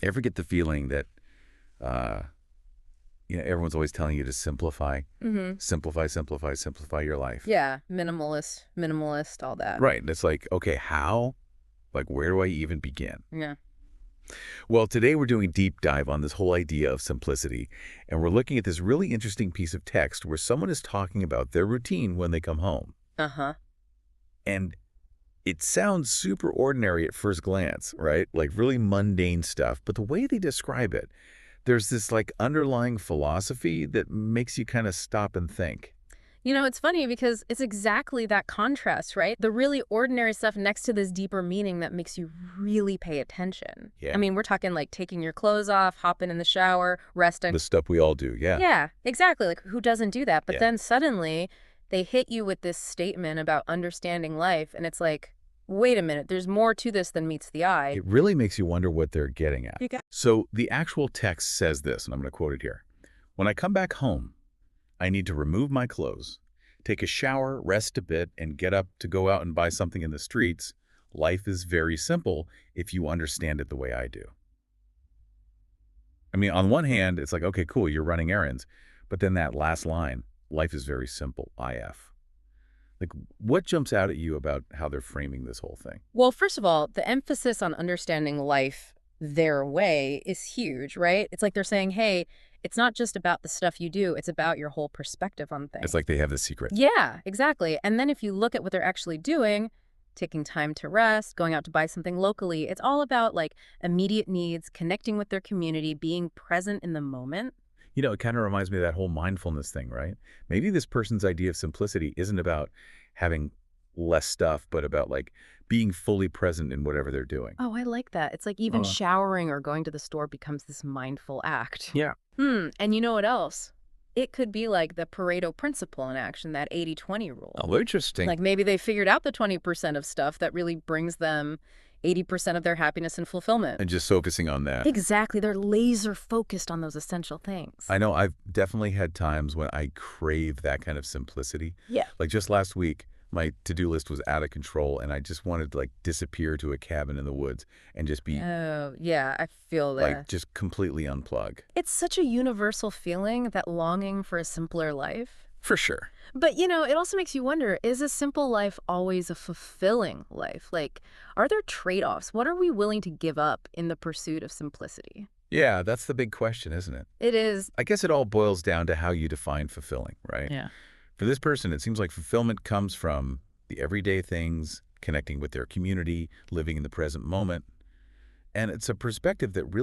Ever get the feeling that, uh, everyone's always telling you to simplify, Mm-hmm. simplify, simplify, simplify your life? Yeah, minimalist, all that. Right. And it's like, okay, how? Like, where do I even begin? Yeah. Well, today we're doing a deep dive on this whole idea of simplicity, and we're looking at this really interesting piece of text where someone is talking about their routine when they come home. Uh-huh. And it sounds super ordinary at first glance, right? Like really mundane stuff, but the way they describe it, there's this like underlying philosophy that makes you kind of stop and think. It's funny because it's exactly that contrast, right? The really ordinary stuff next to this deeper meaning that makes you really pay attention. I Yeah. mean, we're talking like taking your clothes off, hopping in the shower, resting. The stuff we all do, yeah. Yeah, exactly. Like, who doesn't do that? But Yeah. then suddenly they hit you with this statement about understanding life, and it's like, wait a minute, there's more to this than meets the eye. It really makes you wonder what they're getting at. You got So the actual text says this, and I'm going to quote it here. When I come back home, I need to remove my clothes, take a shower, rest a bit, and get up to go out and buy something in the streets. Life is very simple if you understand it the way I do. I mean, on one hand, it's like, okay, cool, you're running errands. But then that last line, life is very simple, IF. Like, what jumps out at you about how they're framing this whole thing? Well, first of all, the emphasis on understanding life their way is huge, right? It's like they're saying, hey, it's not just about the stuff you do, it's about your whole perspective on things. It's like they have the secret. Yeah, exactly. And then if you look at what they're actually doing, taking time to rest, going out to buy something locally, it's all about like immediate needs, connecting with their community, being present in the moment. It kind of reminds me of that whole mindfulness thing, right? Maybe this person's idea of simplicity isn't about having less stuff, but about like being fully present in whatever they're doing. Oh, I like that. It's like even Uh, showering or going to the store becomes this mindful act. yeah. And you know what else? It could be like the Pareto principle in action, that 80-20 rule. Oh, interesting. Like maybe they figured out the 20% of stuff that really brings them 80% of their happiness and fulfillment. And just focusing on that. Exactly. They're laser focused on those essential things. I know I've definitely had times when I crave that kind of simplicity. Yeah. Like just last week, my to-do list was out of control and I just wanted to like disappear to a cabin in the woods and just be Oh, yeah, I feel that. like just completely unplug. It's such a universal feeling, that longing for a simpler life. For sure. But, it also makes you wonder, is a simple life always a fulfilling life? Like, are there trade-offs? What are we willing to give up in the pursuit of simplicity? Yeah, that's the big question, isn't it? It is. I guess it all boils down to how you define fulfilling, right? Yeah. For this person, it seems like fulfillment comes from the everyday things, connecting with their community, living in the present moment. And it's a perspective that really